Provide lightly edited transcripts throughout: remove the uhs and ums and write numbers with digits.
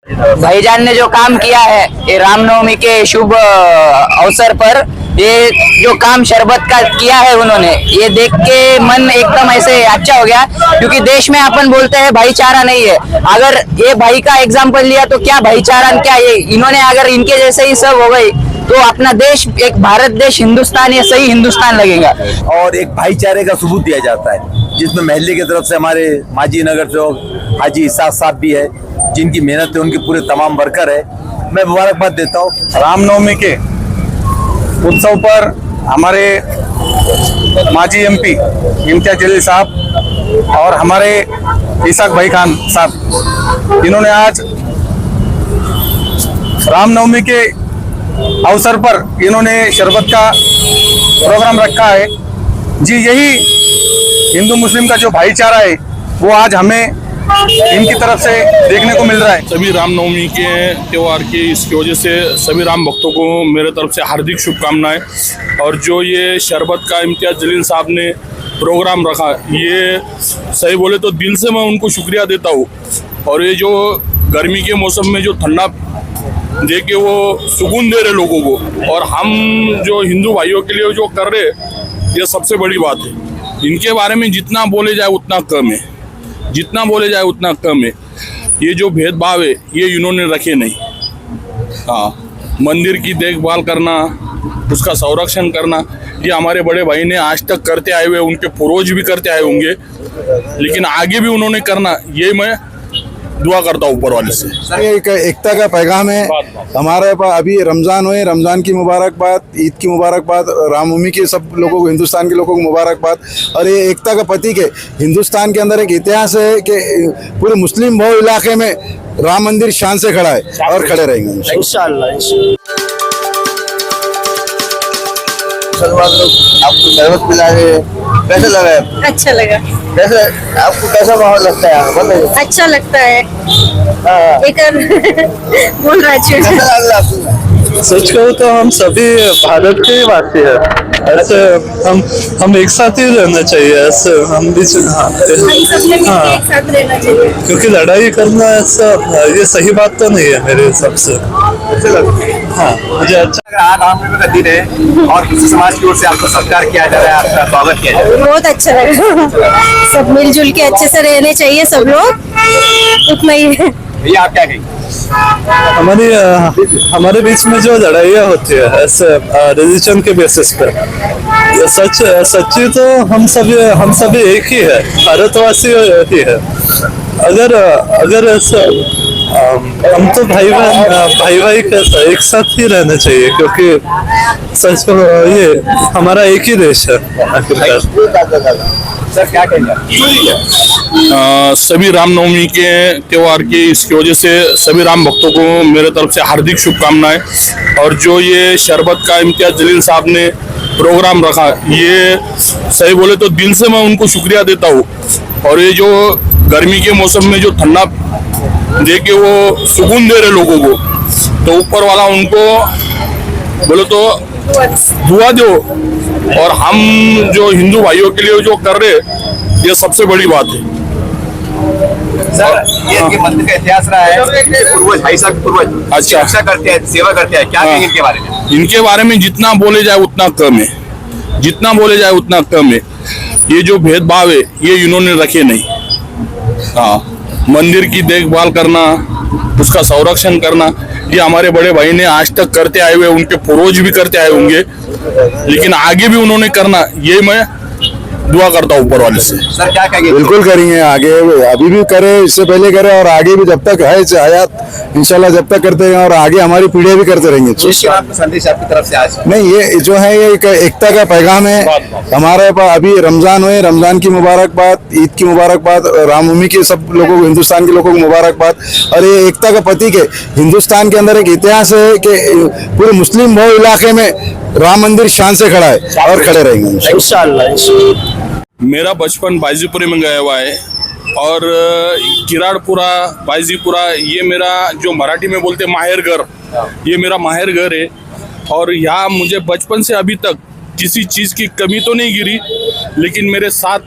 भाईजान ने जो काम किया है ये रामनवमी के शुभ अवसर पर, ये जो काम शरबत का किया है उन्होंने, ये देख के मन एकदम ऐसे अच्छा हो गया। क्योंकि देश में अपन बोलते हैं भाईचारा नहीं है, अगर ये भाई का एग्जाम्पल लिया तो क्या भाईचारा, क्या ये इन्होंने अगर इनके जैसे ही सब हो गई तो अपना देश, एक भारत देश, हिंदुस्तान, ये सही हिंदुस्तान लगेगा। और एक भाईचारे का सबूत दिया जाता है, जिसमें महल्ले की तरफ से हमारे माजी नगर चौक हाजी इसाक साहब भी है, जिनकी मेहनत है, उनके पूरे तमाम वर्कर है, मैं मुबारकबाद देता हूँ। रामनवमी के उत्सव पर हमारे माजी एमपी इम्तियाज जलील साहब और हमारे इसाक भाई खान साहब, इन्होंने आज रामनवमी के अवसर पर इन्होंने शरबत का प्रोग्राम रखा है। जी, यही हिंदू मुस्लिम का जो भाईचारा है वो आज हमें इनकी तरफ से देखने को मिल रहा है। सभी रामनवमी के त्यौहार की इसकी वजह से सभी राम भक्तों को मेरे तरफ से हार्दिक शुभकामनाएं। और जो ये शरबत का इम्तियाज जलील साहब ने प्रोग्राम रखा, ये सही बोले तो दिल से मैं उनको शुक्रिया देता हूँ। और ये जो गर्मी के मौसम में जो ठंडा दे के वो सुकून दे रहे लोगों को, और हम जो हिंदू भाइयों के लिए जो कर रहे, ये सबसे बड़ी बात है। इनके बारे में जितना बोले जाए उतना कम है, जितना बोले जाए उतना कम है। ये जो भेदभाव है ये इन्होंने रखे नहीं। हाँ, मंदिर की देखभाल करना, उसका संरक्षण करना, ये हमारे बड़े भाई ने आज तक करते आए हुए, उनके पूर्वज भी करते आए होंगे, लेकिन आगे भी उन्होंने करना, ये मैं दुआ करता हूँ ऊपर वाले से। एक एकता का पैगाम है हमारे पास। अभी रमज़ान हुए, रमज़ान की मुबारकबाद, ईद की मुबारकबाद, रामनवमी के सब लोगों को, हिंदुस्तान के लोगों को मुबारकबाद। और ये एकता का प्रतीक है। हिंदुस्तान के अंदर एक इतिहास है कि पूरे मुस्लिम बहुल इलाके में राम मंदिर शान से खड़ा है और खड़े रहेंगे इंशाअल्लाह। आपको शरबत मिला है, कैसा लगा है? अच्छा लगा। कैसे आपको कैसा माहौल लगता है? बताइए। अच्छा लगता है। एक बोल रहा है। कैसा लग रहा है आपको? सच कहूँ तो हम सभी भारत के वासी हैं। ऐसे हम एक साथ ही रहना चाहिए। ऐसे हम भी हाँ, एक साथ रहना चाहिए। क्योंकि लड़ाई करना ऐसा ये सही बात तो नहीं है मेरे हिसाब से। हाँ, मुझे अच्छा लग रहा है। रामनवमी का दिन है और किसी समाज की ओर से आपको सत्कार किया जा रहा है, आपका स्वागत किया जा रहा है। बहुत अच्छा लगा। सब मिलजुल के अच्छे से रहने चाहिए सब लोग, उतना ही है। भैया आप क्या कहेंगे? हमारे बीच में जो लड़ाइयाँ होती है ऐसे रिलीजन के बेसिस पे, ये सच्ची तो हम सभी एक ही है, भारतवासी ही है। अगर ऐसा हम तो भाई कहते एक साथ ही रहना चाहिए, क्योंकि सच को ये हमारा एक ही देश है आखिरकार। सर क्या कहेंगे? सभी रामनवमी के त्यौहार की इसकी वजह से सभी राम भक्तों को मेरे तरफ से हार्दिक शुभकामनाएं। और जो ये शरबत का इम्तियाज जलील साहब ने प्रोग्राम रखा, ये सही बोले तो दिल से मैं उनको शुक्रिया देता हूँ। और ये जो गर्मी के मौसम में जो ठंडा दे के वो सुकून दे रहे लोगों को, तो ऊपर वाला उनको बोले तो दुआ दो। और हम जो हिंदू भाइयों के लिए जो कर रहे, ये सबसे बड़ी बात है। सर, ये मंदिर का इतिहास रहा है, पूर्वज भाई साहब पूर्वज अच्छा रक्षा करते हैं, सेवा करते हैं, क्या कहेंगे इनके बारे में? इनके बारे में जितना बोले जाए उतना कम है, जितना बोले जाए उतना कम है। ये जो भेदभाव है ये इन्होंने रखे नहीं। हाँ, मंदिर की देखभाल करना, उसका संरक्षण करना, ये हमारे बड़े भाई ने आज तक करते आए हुए, उनके पूर्वज भी करते आए होंगे, लेकिन आगे भी उन्होंने करना, ये मैं दुआ करता हूँ ऊपर वाले से। सर क्या कहेंगे? बिल्कुल करेंगे आगे, अभी भी करे, इससे पहले करे और आगे भी जब तक है हयात इंशाल्लाह जब तक करते हैं और आगे हमारी पीढ़ियां भी करते रहेंगे। आपका संदेश आपकी तरफ से आज? नहीं, ये जो है ये एक एकता का पैगाम है हमारे पास। अभी रमज़ान हुए, रमज़ान की मुबारकबाद, ईद की मुबारकबाद, रामनवमी के सब लोगों को, हिंदुस्तान के लोगों को मुबारकबाद। और ये एकता का प्रतीक है। हिंदुस्तान के अंदर एक इतिहास है कि पूरे मुस्लिम बहुल इलाके में राम मंदिर शान से खड़ा है और खड़े रहेंगे इंशाअल्लाह। मेरा बचपन बाईजीपुरे में गया हुआ है, और किराड़पुरा, बाईजीपुरा, ये मेरा जो मराठी में बोलते माहेर घर, ये मेरा माहेर घर है। और यहाँ मुझे बचपन से अभी तक किसी चीज़ की कमी तो नहीं गिरी, लेकिन मेरे साथ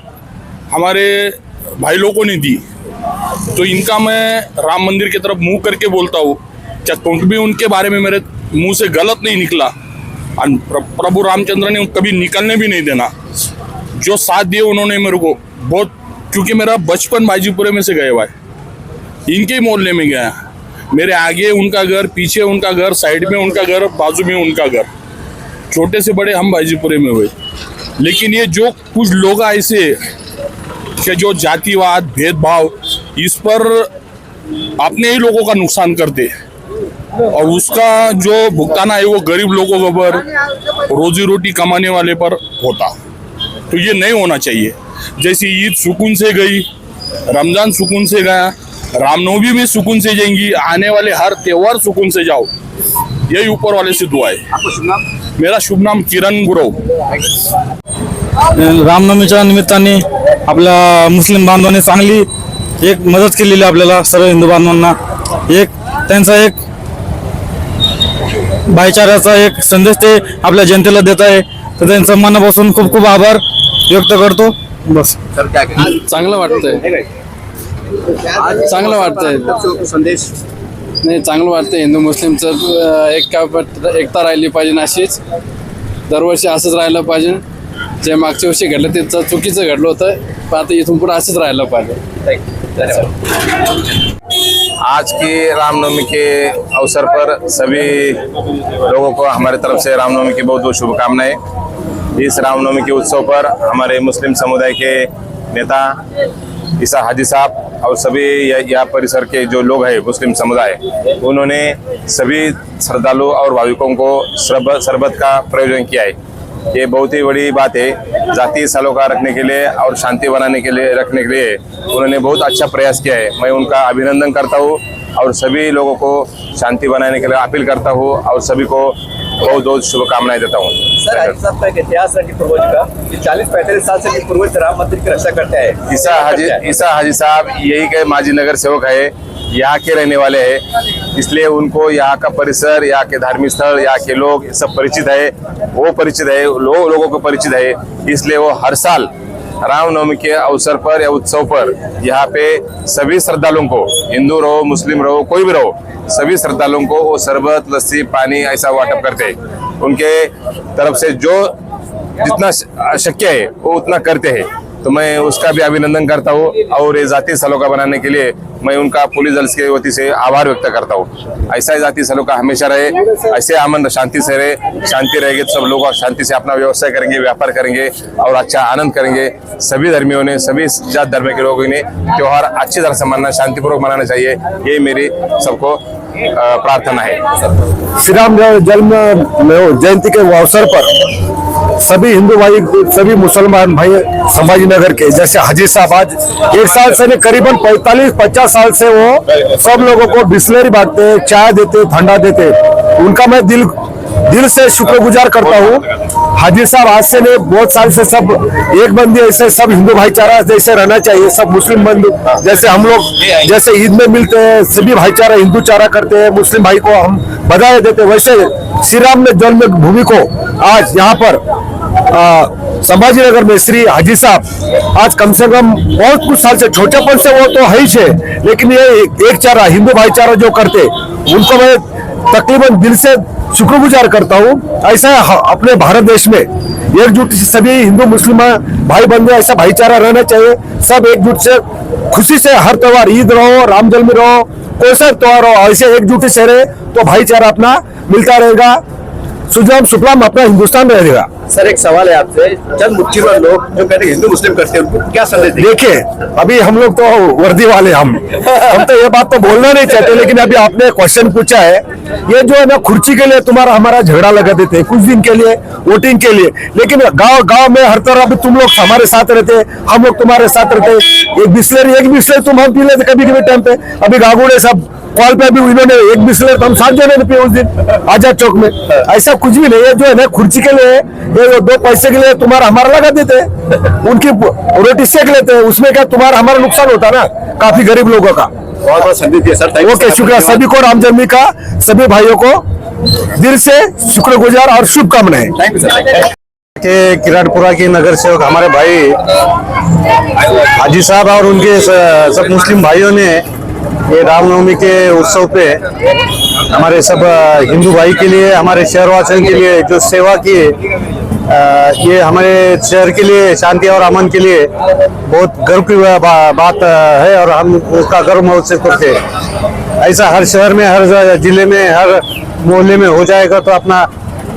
हमारे भाई लोगों ने दी। तो इनका मैं राम मंदिर की तरफ मुंह करके बोलता हूँ, क्या कुछ भी उनके बारे में मेरे मुंह से गलत नहीं निकला, और प्रभु रामचंद्र ने कभी निकलने भी नहीं देना। जो साथ दिए उन्होंने मेरे को बहुत, क्योंकि मेरा बचपन बाजीपुरे में से गए हुआ है, इनके ही मोहल्ले में गया। मेरे आगे उनका घर, पीछे उनका घर, साइड में उनका घर, बाजू में उनका घर, छोटे से बड़े हम बाजीपुरे में हुए। लेकिन ये जो कुछ लोग ऐसे कि जो जातिवाद भेदभाव इस पर अपने ही लोगों का नुकसान करते, और उसका जो भुगताना है वो गरीब लोगों के ऊपर, रोजी रोटी कमाने वाले पर होता। तो ये नहीं होना चाहिए। जैसे ईद सुकून से गई, रमजान सुकून से गया, रामनवमी भी सुकून से जाएंगी, आने वाले हर त्योहार सुकून से जाओ, यही ऊपर वाले से दुआ है। मेरा शुभ नाम किरण गुरव। रामनवमीच्या निमित्ताने आपल्या मुस्लिम बांधवांनी चांगली एक मदत केलेली आपल्याला सर्व हिंदू बांधवांना, एक त्यांचा एक भाईचाऱ्याचा एक संदेश ते आपल्या जनतेला देत आहे, तर त्यांचं मनापासून खूप खूप आभार व्यक्त करतो। बस चांगलं वाटतंय, चांगलं वाटतंय संदेश नाही, चांगलं वाटतंय। हिंदू मुस्लिमचं एकता राहिली पाहिजे, अशीच दरवर्षी असंच राहिलं पाहिजे। जे मागच्या वर्षी घडलं ते चुकीचं घडलं होतं, पण आता इथून पुढे असंच राहिलं पाहिजे। आज की रामनवमी के अवसर पर सभी लोगों को हमारे तरफ से रामनवमी की बहुत बहुत शुभकामनाएं। इस रामनवमी के उत्सव पर हमारे मुस्लिम समुदाय के नेता ईसा हाजी साहब और सभी यहाँ परिसर के जो लोग हैं मुस्लिम समुदाय, उन्होंने सभी श्रद्धालु और भाविकों को शरबत का प्रयोजन किया है। ये बहुत ही बड़ी बात है। जातीय सलोखा रखने के लिए और शांति बनाने के लिए रखने के लिए उन्होंने बहुत अच्छा प्रयास किया है। मैं उनका अभिनंदन करता हूँ और सभी लोगों को शांति बनाने के लिए अपील करता हूँ और सभी को बहुत बहुत शुभकामनाएं देता हूँ। सर, हाजी साहब का एक इतिहास है कि पूर्वज का 40-45 साल से पूर्वज राम मंदिर की रक्षा करते हैं। ईसा हाजी साहब यही के माजी नगर सेवक है, यहाँ के रहने वाले हैं, इसलिए उनको यहाँ का परिसर, यहाँ के धार्मिक स्थल, यहाँ के लोग सब परिचित है, वो परिचित है, लोगों को परिचित है। इसलिए वो हर साल रामनवमी के अवसर पर या उत्सव पर यहाँ पे सभी श्रद्धालुओं को, हिंदू रहो, मुस्लिम रहो, कोई भी रहो, सभी श्रद्धालुओं को वो शरबत, लस्सी, पानी ऐसा वाटप करते हैं। उनके तरफ से जो जितना शक्य है वो उतना करते हैं, तो मैं उसका भी अभिनंदन करता हूँ और ये जातीय सलोखा बनाने के लिए मैं उनका पुलिस दल के वती से आभार व्यक्त करता हूँ। ऐसा ही जातीय सलोखा हमेशा रहे, ऐसे अमन शांति से रहे। शांति रहेगी तो सब लोग शांति से अपना व्यवसाय करेंगे, व्यापार करेंगे और अच्छा आनंद करेंगे। सभी धर्मियों ने, सभी जात धर्म के लोगों ने त्योहार अच्छी तरह से मनाना, शांतिपूर्वक मनाना चाहिए, यही मेरी सबको प्रार्थना है। श्री राम जन्म जयंती के अवसर पर सभी हिंदू भाई, सभी मुसलमान भाई संभाजी नगर के जैसे हाजी साहब आज 1 साल से करीबन 45-50 साल से वो सब लोगों को बिस्लरी बांटते, चाय देते, ठंडा देते। उनका मैं दिल से शुक्रगुजार करता हूँ। हाजी साहब आज से नहीं, बहुत साल से सब एक बंदी ऐसे सब हिंदू भाईचारा जैसे रहना चाहिए। सब मुस्लिम बंधु जैसे हम लोग जैसे ईद में मिलते हैं, सभी भाईचारा हिंदू चारा करते हैं, मुस्लिम भाई को हम बधाई देते, वैसे श्री राम ने जन्मभूमि को आज यहाँ पर संभाजी नगर में श्री हाजी साहब आज कम से कम बहुत कुछ साल से, छोटेपन से वो तो है ही है, लेकिन ये एक चारा हिंदू भाईचारा जो करते उनको मैं तकरीबन दिल से शुक्रगुजार करता हूँ। ऐसा अपने भारत देश में एकजुट सभी हिंदू मुस्लिम भाई बंधु ऐसा भाईचारा रहना चाहिए। सब एकजुट से खुशी से हर त्योहार, ईद रहो, राम जन्म रहो, कोई सा त्योहार हो, ऐसे एकजुट से रहे तो भाईचारा अपना मिलता रहेगा, सुजलाम सुफलाम अपना हिंदुस्तान रहेगा। सर, एक सवाल है आपसे, चंद मुट्ठीभर लोग जो कहते हैं हिंदू मुस्लिम करते हैं, उनको क्या संदेश देंगे? देखिए, अभी हम लोग तो वर्दी वाले हम तो ये बात तो बोलना नहीं चाहते, लेकिन अभी आपने क्वेश्चन पूछा है, ये जो है ना खुर्ची के लिए तुम्हारा हमारा झगड़ा लगा देते हैं कुछ दिन के लिए, वोटिंग के लिए, लेकिन गांव में हर तरह अभी तुम लोग हमारे साथ रहते, हम लोग तुम्हारे साथ रहते। एक बिस्लरी तुम हम पी लेते कभी कभी टाइम पे, अभी गागुड़े सब कॉल पे भी उन्होंने एक बिस्लरी तो हम 7 जने ने पिए उस दिन आजाद चौक में। ऐसा कुछ भी नहीं है, जो है ना खुर्ची के लिए, ये 2 पैसे के लिए तुम्हारा हमारा लगा देते हैं, उनकी रोटी सेक लेते हैं, उसमें क्या तुम्हारा हमारा नुकसान होता है ना, काफी गरीब लोगों का। बहुत बहुत संदेश दिया सर। ओके, शुक्रिया सभी को, राम जन्मभूमि का सभी भाइयों को दिल से शुक्रगुजार और शुभकामनाएं। Thank you sir. के किराटपुरा के नगर सेवक हमारे भाई हाजी साहब और उनके सब मुस्लिम भाइयों ने ये रामनवमी के उत्सव पे हमारे सब हिंदू भाई के लिए, हमारे शहरवासियों के लिए जो सेवा की, ये हमारे शहर के लिए शांति और अमन के लिए बहुत गर्व की बात है और हम उसका गर्व महसूस करते हैं। ऐसा हर शहर में, हर जिले में, हर मोहल्ले में हो जाएगा तो अपना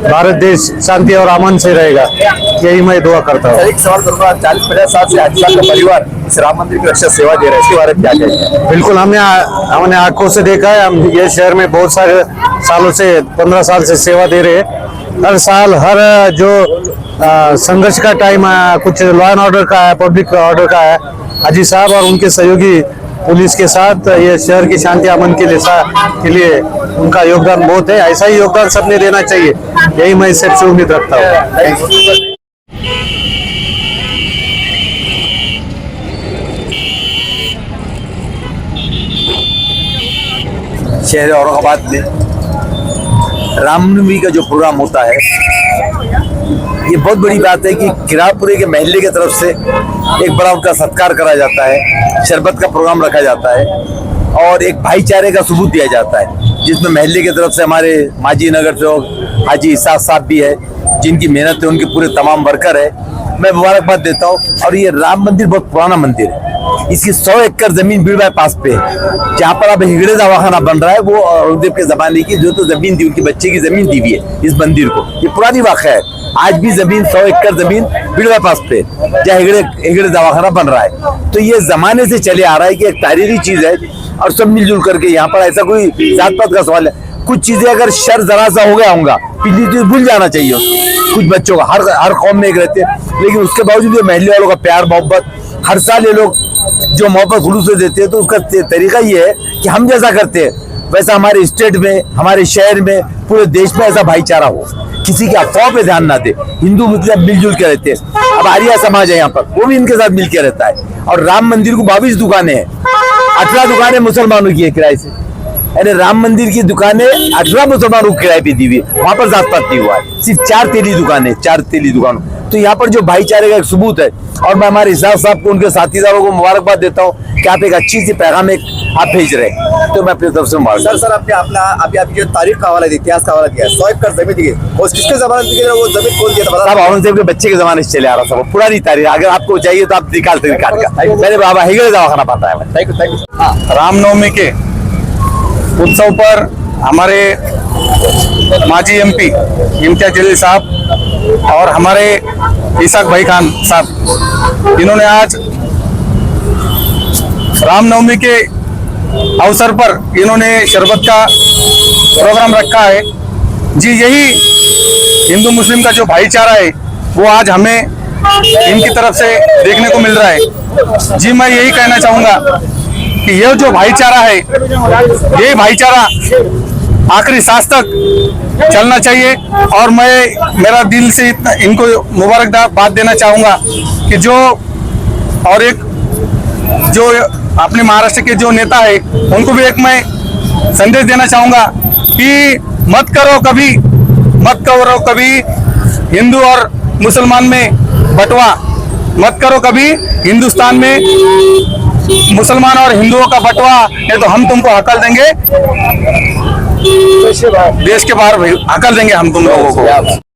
भारत देश शांति और अमन से रहेगा, यही मैं दुआ करता हूँ। एक सवाल करूंगा, 40-50 साल से हाजी साहब का परिवार इस राम मंदिर की रक्षा सेवा दे रहा है, इसके बारे में क्या कहेंगे? बिल्कुल, हमने आंखों से देखा है। हम ये शहर में बहुत सारे सालों से 15 साल से सेवा दे रहे हैं। हर साल हर जो संघर्ष का टाइम कुछ लॉ एंड ऑर्डर का है, पब्लिक ऑर्डर का है, हाजी साहब और उनके सहयोगी पुलिस के साथ ये शहर की शांति अमन के लिए उनका योगदान बहुत है। ऐसा ही योगदान सबने देना चाहिए, यही मैं सबसे उम्मीद रखता हूँ। शहर औरंगाबाद में रामनवमी का जो प्रोग्राम होता है, ये बहुत बड़ी बात है कि किराटपुरे के महल्ले की तरफ से एक बड़ा उनका सत्कार करा जाता है, शरबत का प्रोग्राम रखा जाता है और एक भाईचारे का सबूत दिया जाता है, जिसमें महल्ले की तरफ से हमारे माजी नगर सेवक हाजी इसाक साहब भी है, जिनकी मेहनत है, उनके पूरे तमाम वर्कर है, मैं मुबारकबाद देता हूँ। और ये राम मंदिर बहुत पुराना मंदिर है, इसकी 100 एकड़ जमीन बीड़ बाईपास पे है, जहाँ पर अब हिगड़े दवाखाना बन रहा है, वो औरंगजेब के जमाने की जो तो जमीन थी, उनके बच्चे की जमीन दी हुई है इस मंदिर को। ये पुरानी वाक़या है, आज भी जमीन 100 एकड़ जमीन बीड़ बाईपास पे जहाँ हिगड़े दवाखाना बन रहा है। तो ये जमाने से चले आ रहा है कि एक तारीखी चीज है और सब मिलजुल करके यहाँ पर, ऐसा कोई जात पात का सवाल है, कुछ चीजें अगर शर जरा सा हो गया होगा, पिछली चीज भूल जाना चाहिए कुछ बच्चों का, हर कौम में एक रहते हैं, लेकिन उसके बावजूद ये महल्ले वालों का प्यार मोहब्बत, हर साल ये लोग जो मोहब्बत खुलूस से देते हैं, तो उसका तरीका ये है कि हम जैसा करते हैं वैसा हमारे स्टेट में, हमारे शहर में, पूरे देश में ऐसा भाईचारा हो, किसी की अफवाह पे ध्यान ना दे। हिंदू मुस्लिम मिलजुल के रहते हैं। अब आर्या समाज है यहाँ पर, वो भी इनके साथ मिलकर रहता है। और राम मंदिर को 22 दुकानें हैं, 18 दुकानें मुसलमानों की है किराए से, यानी राम मंदिर की दुकानें 18 मुसलमानों को किराए पे दी हुई है, वहां पर जात पात नहीं हुआ है, सिर्फ 4 तेली दुकानों। तो यहाँ पर जो भाईचारे का एक सबूत है, और मैं हमारे इसाक साहब को, उनके साथीदारों को मुबारकबाद देता हूँ कि आप एक अच्छी सी पैगाम आप भेज रहे हैं, तो मैं अपनी तरफ से मुबारक। सर आपने आपकी जो तारीख का हवाला दिया, इतिहास का हवाला दिया, 100 एकड़ जमीन दी, और किसके जमाने दी, वो जमीन कौन दिया था? साहब औरंगजेब के बच्चे के जमाने से चले आ रहा था, पुरानी तारीख, अगर आपको चाहिए तो आप निकालते मेरे बाबा हिगड़े दवाखाना पता है। Thank you. रामनवमी के उत्सव पर हमारे माजी एमपी इम्तियाज जलील साहब और हमारे इसाक भाई खान साहब, इन्होंने आज रामनवमी के अवसर पर इन्होंने शरबत का प्रोग्राम रखा है। जी, यही हिंदू मुस्लिम का जो भाईचारा है वो आज हमें इनकी तरफ से देखने को मिल रहा है। जी, मैं यही कहना चाहूँगा कि यह जो भाईचारा है, ये भाईचारा आखिरी सांस तक चलना चाहिए। और मैं मेरा दिल से इनको मुबारकबाद देना चाहूँगा कि जो, और एक जो अपने महाराष्ट्र के जो नेता है, उनको भी एक मैं संदेश देना चाहूँगा कि मत करो कभी हिंदू और मुसलमान में बंटवा, मत करो कभी हिंदुस्तान में मुसलमान और हिंदुओं का बंटवा, नहीं तो हम तुमको हकल देंगे, देश के बाहर हकल देंगे हम तुम लोगों को।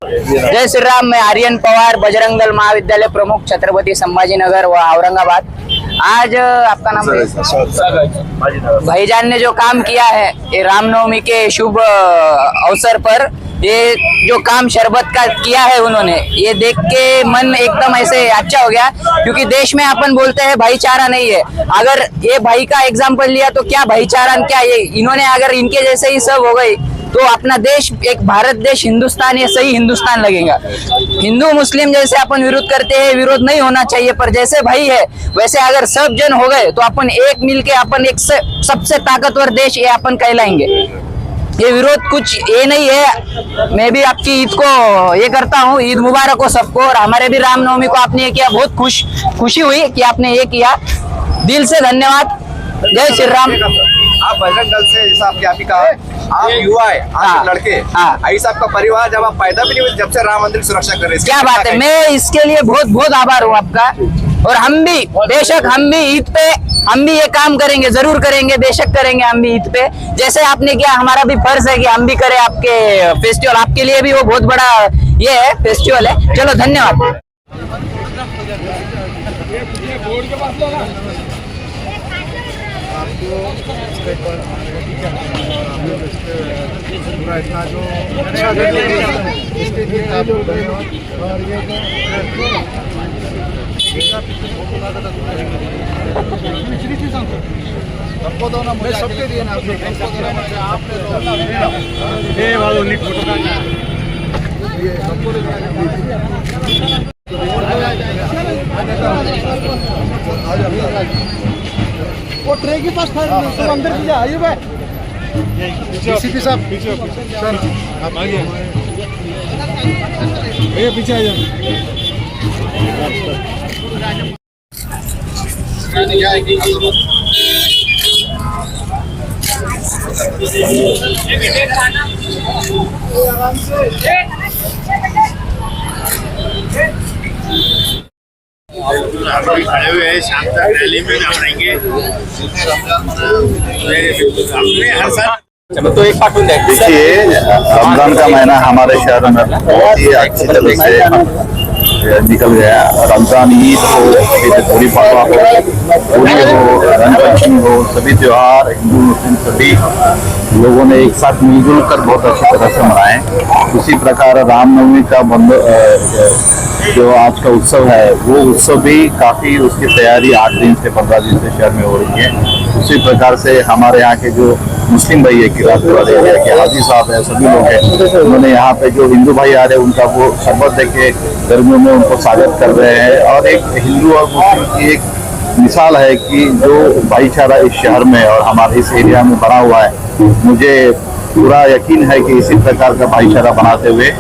जय श्री राम। मैं आर्यन पवार, बजरंग दल महाविद्यालय प्रमुख, छत्रपति संभाजीनगर व औरंगाबाद। आज आपका नाम भाईजान ने जो काम किया है, ये रामनवमी के शुभ अवसर पर ये जो काम शरबत का किया है उन्होंने, ये देख के मन एकदम ऐसे अच्छा हो गया, क्योंकि देश में अपन बोलते हैं भाईचारा नहीं है। अगर ये भाई का एग्जाम्पल लिया तो क्या भाईचारा, क्या ये इन्होंने अगर इनके जैसे ही सब हो गई तो अपना देश, एक भारत देश, हिंदुस्तान, ये सही हिंदुस्तान लगेगा। हिंदू मुस्लिम जैसे अपन विरोध करते हैं, विरोध नहीं होना चाहिए, पर जैसे भाई है वैसे अगर सब जन हो गए तो अपन एक मिलके अपन एक सबसे ताकतवर देश ये अपन कहलाएंगे। ये विरोध कुछ ये नहीं है। मैं भी आपकी ईद को ये करता हूँ, ईद मुबारक हो सबको। और हमारे भी रामनवमी को आपने ये किया, बहुत खुशी हुई कि आपने ये किया, दिल से धन्यवाद। जय श्री राम। आप बजरंग दल से, जैसा आपने आप ही कहा, आप युवा है, आप हाँ। लड़के, हाँ। ऐसा आपका परिवार जब आप पैदा भी नहीं हुए जब से राम मंदिर की सुरक्षा कर रहे हैं। क्या बात है, मैं इसके लिए बहुत बहुत आभार हूँ आपका। और हम भी बेशक हम भी ईद पे हम भी ये काम करेंगे, जरूर करेंगे, बेशक करेंगे हम भी ईद पे। जैसे आपने किया, हमारा भी फर्ज है कि हम भी करें आपके फेस्टिवल। आपके लिए भी वो बहुत बड़ा ये है फेस्टिवल है। चलो धन्यवाद। वो ट्रे के पास तुम अंदर भी आइए भाई। डीसीपी साहब सर आप आगे भैया पीछे आ खड़े हुए हैं, शाम तक रैली में जाएंगे। हमने हर साल देखिए, रमजान का महीना हमारे शहर में बहुत ही अच्छी तरह से निकल गया। रमजान ईद हो, गुड़ी पड़वा हो, होली हो, रंगपंचमी हो, सभी त्योहार हिंदू मुस्लिम सभी लोगों ने एक साथ मिलजुल कर बहुत अच्छी तरह से मनाए। उसी प्रकार रामनवमी का जो आज का उत्सव है, वो उत्सव भी काफ़ी उसकी तैयारी 8 दिन से 15 दिन से शहर में हो रही है। उसी प्रकार से हमारे यहाँ के जो मुस्लिम भाई है, किराते वाले एरिया के हाजी साहब है, सभी लोग हैं, उन्होंने यहाँ पे जो हिंदू भाई आ रहे हैं उनका वो शरबत देके गर्मियों में उनको स्वागत कर रहे हैं। और एक हिंदू और मुस्लिम की एक मिसाल है कि जो भाईचारा इस शहर में और हमारे इस एरिया में बना हुआ है। मुझे पूरा यकीन है कि इसी प्रकार का भाईचारा बनाते हुए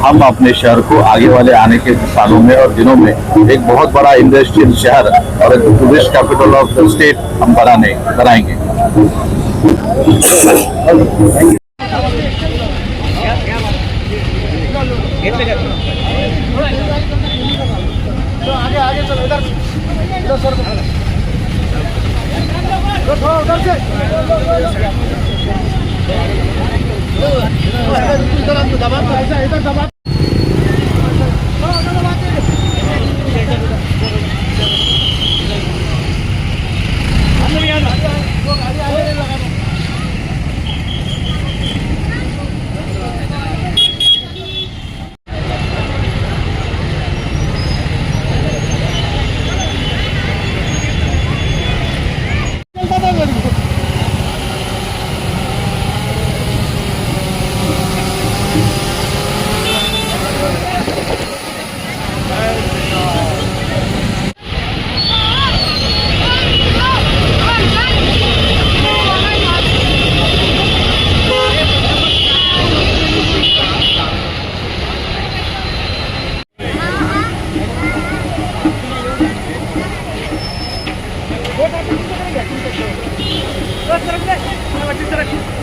हम अपने शहर को आगे वाले आने के सालों में और दिनों में एक बहुत बड़ा इंडस्ट्रियल शहर और एक tourist capital of the state हम बनाएंगे। आगे चलो इधर सर थोड़ा उधर से इधर दबा तरफ से